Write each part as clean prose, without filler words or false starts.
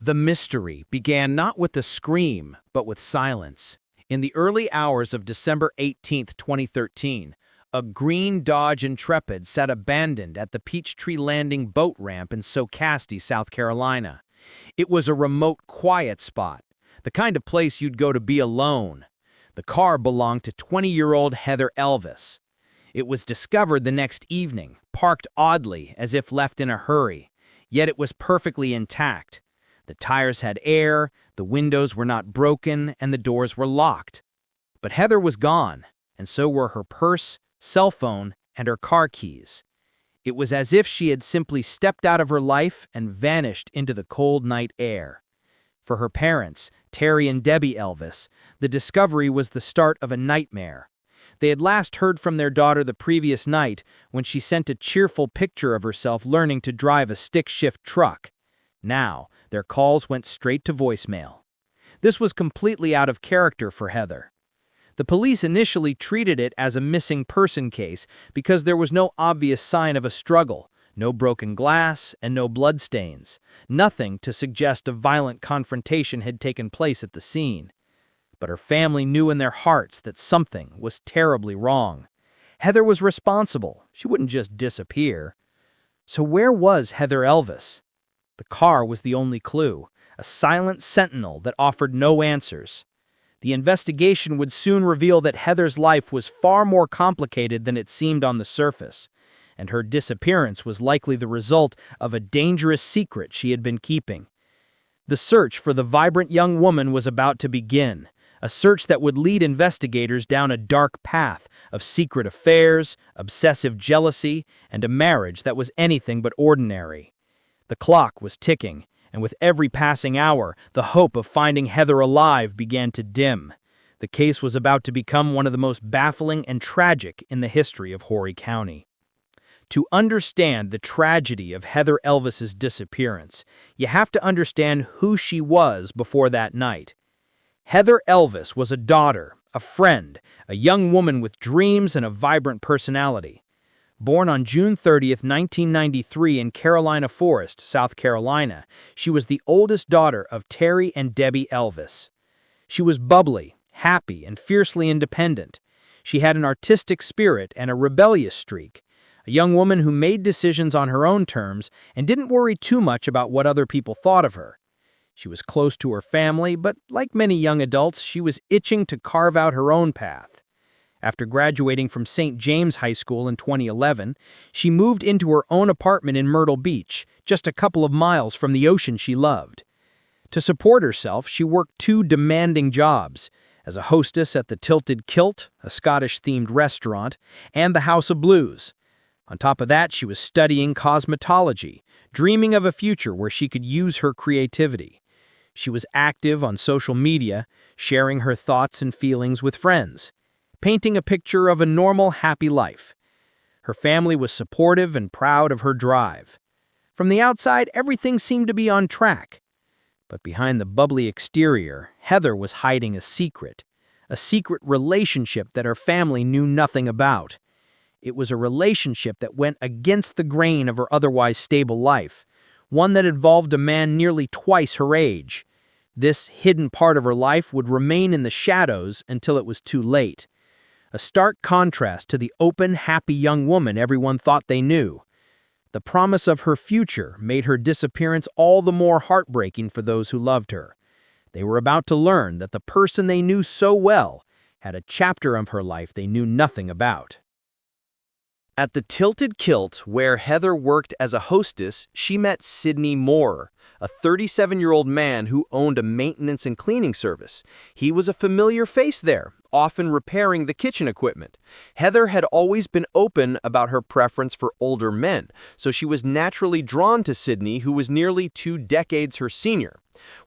The mystery began not with a scream, but with silence. In the early hours of December 18, 2013, a green Dodge Intrepid sat abandoned at the Peachtree Landing boat ramp in Socastee, South Carolina. It was a remote, quiet spot, the kind of place you'd go to be alone. The car belonged to 20-year-old Heather Elvis. It was discovered the next evening, parked oddly as if left in a hurry, yet it was perfectly intact. The tires had air, the windows were not broken, and the doors were locked. But Heather was gone, and so were her purse, cell phone, and her car keys. It was as if she had simply stepped out of her life and vanished into the cold night air. For her parents, Terry and Debbie Elvis, the discovery was the start of a nightmare. They had last heard from their daughter the previous night when she sent a cheerful picture of herself learning to drive a stick-shift truck. Now, their calls went straight to voicemail. This was completely out of character for Heather. The police initially treated it as a missing person case because there was no obvious sign of a struggle, no broken glass, and no bloodstains, nothing to suggest a violent confrontation had taken place at the scene. But her family knew in their hearts that something was terribly wrong. Heather was responsible. She wouldn't just disappear. So where was Heather Elvis? The car was the only clue, a silent sentinel that offered no answers. The investigation would soon reveal that Heather's life was far more complicated than it seemed on the surface, and her disappearance was likely the result of a dangerous secret she had been keeping. The search for the vibrant young woman was about to begin, a search that would lead investigators down a dark path of secret affairs, obsessive jealousy, and a marriage that was anything but ordinary. The clock was ticking, and with every passing hour, the hope of finding Heather alive began to dim. The case was about to become one of the most baffling and tragic in the history of Horry County. To understand the tragedy of Heather Elvis's disappearance, you have to understand who she was before that night. Heather Elvis was a daughter, a friend, a young woman with dreams and a vibrant personality. Born on June 30, 1993 in Carolina Forest, South Carolina, she was the oldest daughter of Terry and Debbie Elvis. She was bubbly, happy, and fiercely independent. She had an artistic spirit and a rebellious streak, a young woman who made decisions on her own terms and didn't worry too much about what other people thought of her. She was close to her family, but like many young adults, she was itching to carve out her own path. After graduating from St. James High School in 2011, she moved into her own apartment in Myrtle Beach, just a couple of miles from the ocean she loved. To support herself, she worked two demanding jobs, as a hostess at the Tilted Kilt, a Scottish-themed restaurant, and the House of Blues. On top of that, she was studying cosmetology, dreaming of a future where she could use her creativity. She was active on social media, sharing her thoughts and feelings with friends, painting a picture of a normal, happy life. Her family was supportive and proud of her drive. From the outside, everything seemed to be on track. But behind the bubbly exterior, Heather was hiding a secret relationship that her family knew nothing about. It was a relationship that went against the grain of her otherwise stable life, one that involved a man nearly twice her age. This hidden part of her life would remain in the shadows until it was too late. A stark contrast to the open, happy young woman everyone thought they knew. The promise of her future made her disappearance all the more heartbreaking for those who loved her. They were about to learn that the person they knew so well had a chapter of her life they knew nothing about. At the Tilted Kilt, where Heather worked as a hostess, she met Sidney Moore, a 37-year-old man who owned a maintenance and cleaning service. He was a familiar face there, often repairing the kitchen equipment. Heather had always been open about her preference for older men, so she was naturally drawn to Sidney, who was nearly 2 decades her senior.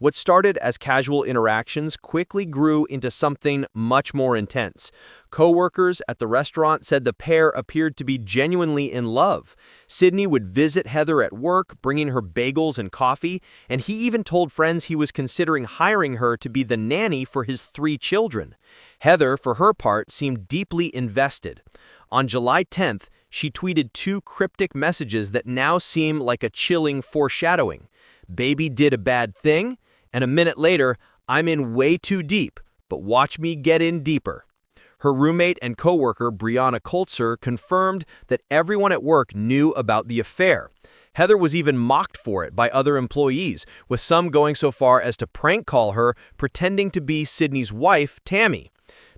What started as casual interactions quickly grew into something much more intense. Co-workers at the restaurant said the pair appeared to be genuinely in love. Sidney would visit Heather at work, bringing her bagels and coffee, and he even told friends he was considering hiring her to be the nanny for his 3 children. Heather, for her part, seemed deeply invested. On July 10th, she tweeted 2 cryptic messages that now seem like a chilling foreshadowing. baby did a bad thing, and a minute later, I'm in way too deep, but watch me get in deeper. Her roommate and coworker, Brianna Coltzer, confirmed that everyone at work knew about the affair. Heather was even mocked for it by other employees, with some going so far as to prank call her, pretending to be Sydney's wife, Tammy.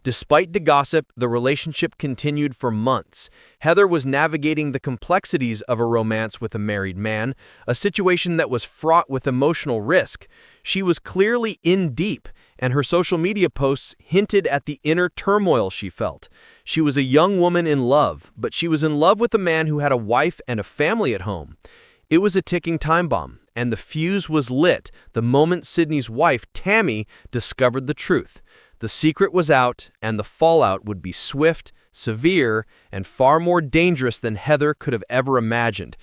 Despite the gossip, the relationship continued for months. Heather was navigating the complexities of a romance with a married man, a situation that was fraught with emotional risk. She was clearly in deep, and her social media posts hinted at the inner turmoil she felt. She was a young woman in love, but she was in love with a man who had a wife and a family at home. It was a ticking time bomb, and the fuse was lit the moment Sydney's wife, Tammy, discovered the truth. The secret was out, and the fallout would be swift, severe, and far more dangerous than Heather could have ever imagined.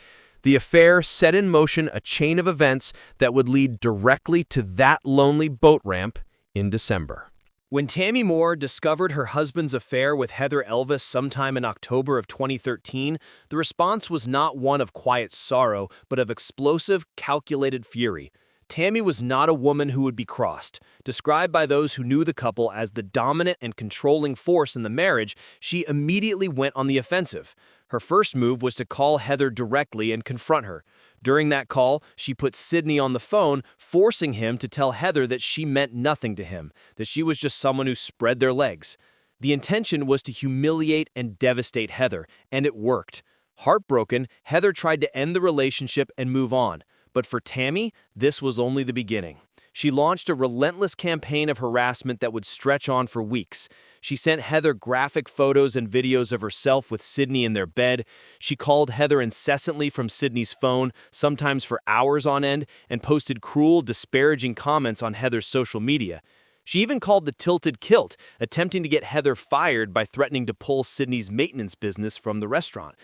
The affair set in motion a chain of events that would lead directly to that lonely boat ramp in December. When Tammy Moore discovered her husband's affair with Heather Elvis sometime in October of 2013, the response was not one of quiet sorrow, but of explosive, calculated fury. Tammy was not a woman who would be crossed. Described by those who knew the couple as the dominant and controlling force in the marriage, she immediately went on the offensive. Her first move was to call Heather directly and confront her. During that call, she put Sydney on the phone, forcing him to tell Heather that she meant nothing to him, that she was just someone who spread their legs. The intention was to humiliate and devastate Heather, and it worked. Heartbroken, Heather tried to end the relationship and move on. But for Tammy, this was only the beginning. She launched a relentless campaign of harassment that would stretch on for weeks. She sent Heather graphic photos and videos of herself with Sydney in their bed. She called Heather incessantly from Sydney's phone, sometimes for hours on end, and posted cruel, disparaging comments on Heather's social media. She even called the tilted kilt, attempting to get Heather fired by threatening to pull Sydney's maintenance business from the restaurant.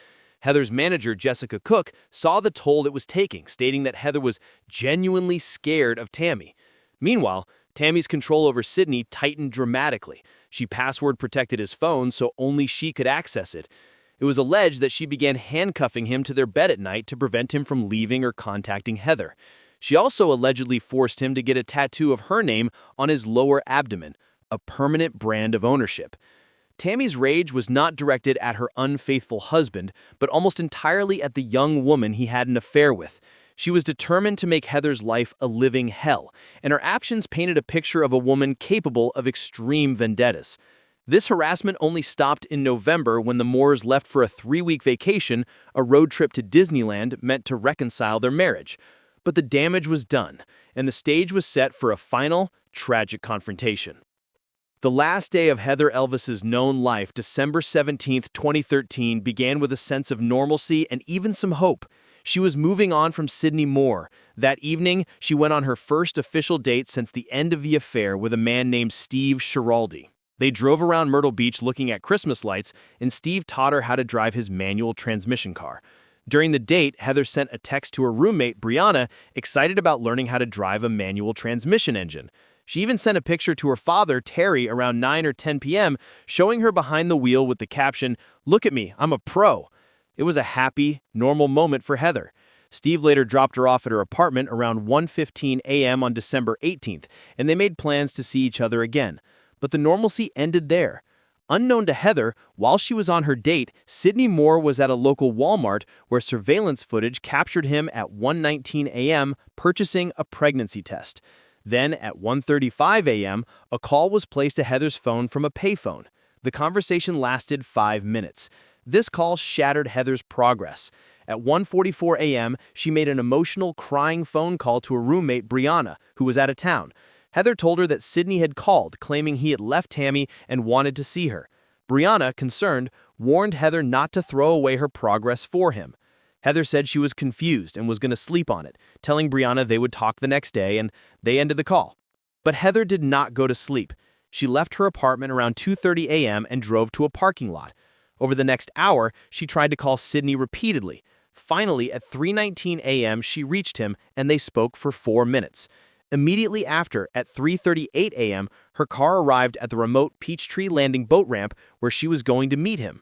Heather's manager, Jessica Cook, saw the toll it was taking, stating that Heather was genuinely scared of Tammy. Meanwhile, Tammy's control over Sydney tightened dramatically. She password-protected his phone so only she could access it. It was alleged that she began handcuffing him to their bed at night to prevent him from leaving or contacting Heather. She also allegedly forced him to get a tattoo of her name on his lower abdomen, a permanent brand of ownership. Tammy's rage was not directed at her unfaithful husband, but almost entirely at the young woman he had an affair with. She was determined to make Heather's life a living hell, and her actions painted a picture of a woman capable of extreme vendettas. This harassment only stopped in November when the Moores left for a 3-week vacation, a road trip to Disneyland meant to reconcile their marriage. But the damage was done, and the stage was set for a final, tragic confrontation. The last day of Heather Elvis's known life, December 17, 2013, began with a sense of normalcy and even some hope. She was moving on from Sydney Moore. That evening, she went on her first official date since the end of the affair with a man named Steve Schiraldi. They drove around Myrtle Beach looking at Christmas lights, and Steve taught her how to drive his manual transmission car. During the date, Heather sent a text to her roommate, Brianna, excited about learning how to drive a manual transmission engine. She even sent a picture to her father, Terry, around 9 or 10 p.m., showing her behind the wheel with the caption, "Look at me, I'm a pro." It was a happy, normal moment for Heather. Steve later dropped her off at her apartment around 1:15 a.m. on December 18th, and they made plans to see each other again. But the normalcy ended there. Unknown to Heather, while she was on her date, Sydney Moore was at a local Walmart where surveillance footage captured him at 1:19 a.m. purchasing a pregnancy test. Then, at 1:35 a.m., a call was placed to Heather's phone from a payphone. The conversation lasted 5 minutes. This call shattered Heather's progress. At 1:44 a.m., she made an emotional, crying phone call to her roommate, Brianna, who was out of town. Heather told her that Sydney had called, claiming he had left Tammy and wanted to see her. Brianna, concerned, warned Heather not to throw away her progress for him. Heather said she was confused and was going to sleep on it, telling Brianna they would talk the next day, and they ended the call. But Heather did not go to sleep. She left her apartment around 2:30 a.m. and drove to a parking lot. Over the next hour, she tried to call Sydney repeatedly. Finally, at 3:19 a.m., she reached him, and they spoke for 4 minutes. Immediately after, at 3:38 a.m., her car arrived at the remote Peachtree Landing boat ramp where she was going to meet him.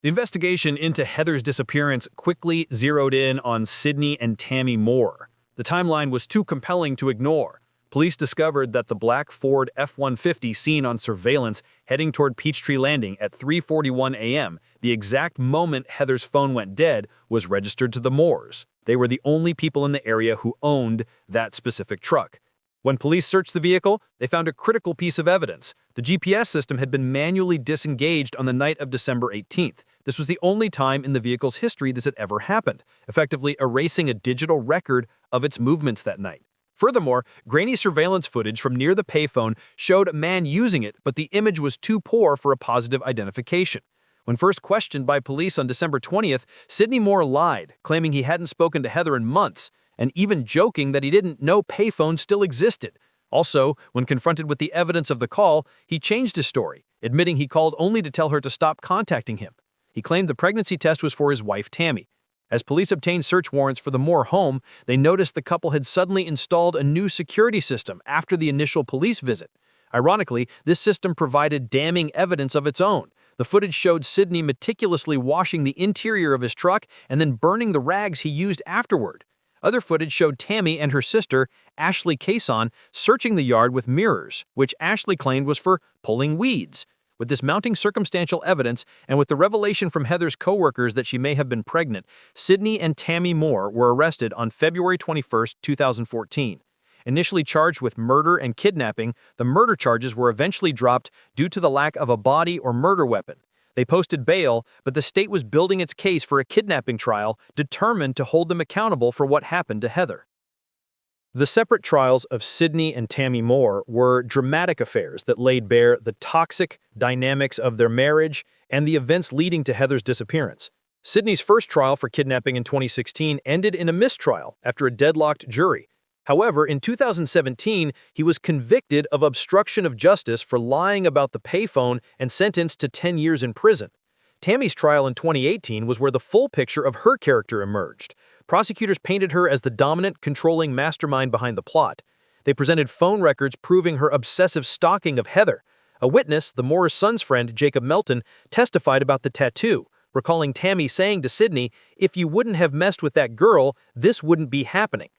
The investigation into Heather's disappearance quickly zeroed in on Sydney and Tammy Moore. The timeline was too compelling to ignore. Police discovered that the black Ford F-150 seen on surveillance heading toward Peachtree Landing at 3:41 a.m., the exact moment Heather's phone went dead, was registered to the Moores. They were the only people in the area who owned that specific truck. When police searched the vehicle, they found a critical piece of evidence. The GPS system had been manually disengaged on the night of December 18th. This was the only time in the vehicle's history this had ever happened, effectively erasing a digital record of its movements that night. Furthermore, grainy surveillance footage from near the payphone showed a man using it, but the image was too poor for a positive identification. When first questioned by police on December 20th, Sidney Moore lied, claiming he hadn't spoken to Heather in months, and even joking that he didn't know payphones still existed. Also, when confronted with the evidence of the call, he changed his story, admitting he called only to tell her to stop contacting him. He claimed the pregnancy test was for his wife, Tammy. As police obtained search warrants for the Moore home, they noticed the couple had suddenly installed a new security system after the initial police visit. Ironically, this system provided damning evidence of its own. The footage showed Sidney meticulously washing the interior of his truck and then burning the rags he used afterward. Other footage showed Tammy and her sister, Ashley Cason, searching the yard with mirrors, which Ashley claimed was for pulling weeds. With this mounting circumstantial evidence, and with the revelation from Heather's co-workers that she may have been pregnant, Sidney and Tammy Moore were arrested on February 21, 2014. Initially charged with murder and kidnapping, the murder charges were eventually dropped due to the lack of a body or murder weapon. They posted bail, but the state was building its case for a kidnapping trial, determined to hold them accountable for what happened to Heather. The separate trials of Sidney and Tammy Moore were dramatic affairs that laid bare the toxic dynamics of their marriage and the events leading to Heather's disappearance. Sidney's first trial for kidnapping in 2016 ended in a mistrial after a deadlocked jury. However, in 2017, he was convicted of obstruction of justice for lying about the payphone and sentenced to 10 years in prison. Tammy's trial in 2018 was where the full picture of her character emerged. Prosecutors painted her as the dominant, controlling mastermind behind the plot. They presented phone records proving her obsessive stalking of Heather. A witness, the Moore's son's friend, Jacob Melton, testified about the tattoo, recalling Tammy saying to Sidney, "If you wouldn't have messed with that girl, this wouldn't be happening."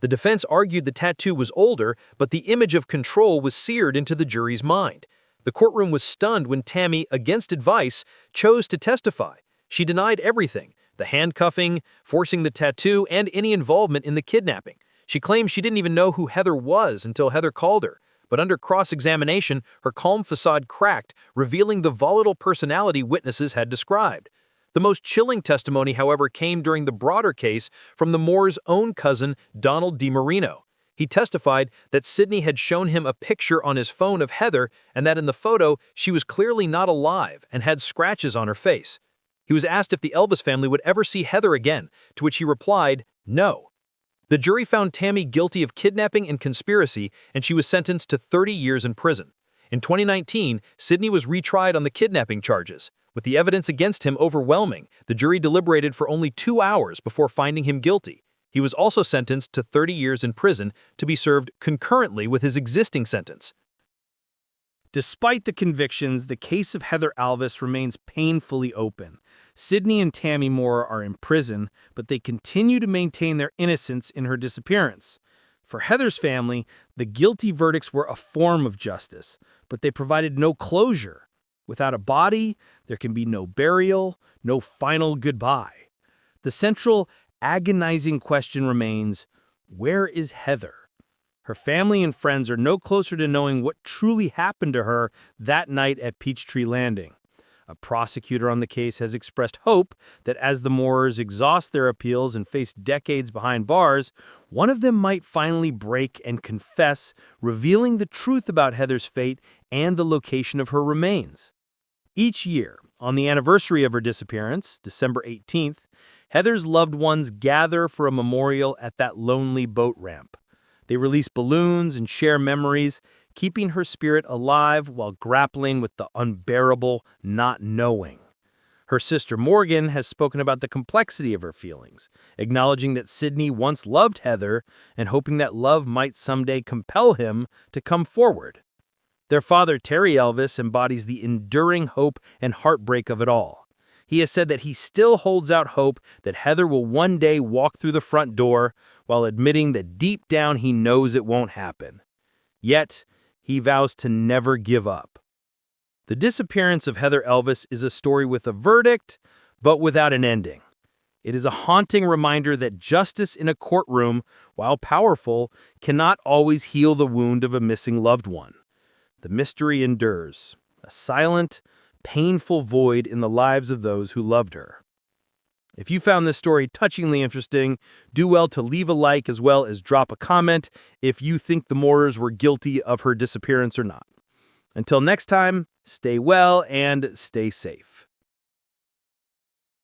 The defense argued the tattoo was older, but the image of control was seared into the jury's mind. The courtroom was stunned when Tammy, against advice, chose to testify. She denied everything: the handcuffing, forcing the tattoo, and any involvement in the kidnapping. She claimed she didn't even know who Heather was until Heather called her. But under cross-examination, her calm facade cracked, revealing the volatile personality witnesses had described. The most chilling testimony, however, came during the broader case from the Moore's own cousin, Donald DiMarino. He testified that Sidney had shown him a picture on his phone of Heather and that in the photo, she was clearly not alive and had scratches on her face. He was asked if the Elvis family would ever see Heather again, to which he replied, no. The jury found Tammy guilty of kidnapping and conspiracy, and she was sentenced to 30 years in prison. In 2019, Sidney was retried on the kidnapping charges. With the evidence against him overwhelming, the jury deliberated for only 2 hours before finding him guilty. He was also sentenced to 30 years in prison to be served concurrently with his existing sentence. Despite the convictions, the case of Heather Alvis remains painfully open. Sidney and Tammy Moore are in prison, but they continue to maintain their innocence in her disappearance. For Heather's family, the guilty verdicts were a form of justice, but they provided no closure. Without a body, there can be no burial, no final goodbye. The central, agonizing question remains, where is Heather? Her family and friends are no closer to knowing what truly happened to her that night at Peachtree Landing. A prosecutor on the case has expressed hope that as the Moores exhaust their appeals and face decades behind bars, one of them might finally break and confess, revealing the truth about Heather's fate and the location of her remains. Each year, on the anniversary of her disappearance, December 18th, Heather's loved ones gather for a memorial at that lonely boat ramp. They release balloons and share memories, keeping her spirit alive while grappling with the unbearable not knowing. Her sister Morgan has spoken about the complexity of her feelings, acknowledging that Sidney once loved Heather and hoping that love might someday compel him to come forward. Their father, Terry Elvis, embodies the enduring hope and heartbreak of it all. He has said that he still holds out hope that Heather will one day walk through the front door, while admitting that deep down he knows it won't happen. Yet, he vows to never give up. The disappearance of Heather Elvis is a story with a verdict, but without an ending. It is a haunting reminder that justice in a courtroom, while powerful, cannot always heal the wound of a missing loved one. The mystery endures, a silent, painful void in the lives of those who loved her. If you found this story touchingly interesting, do well to leave a like as well as drop a comment if you think the Moores were guilty of her disappearance or not. Until next time, stay well and stay safe.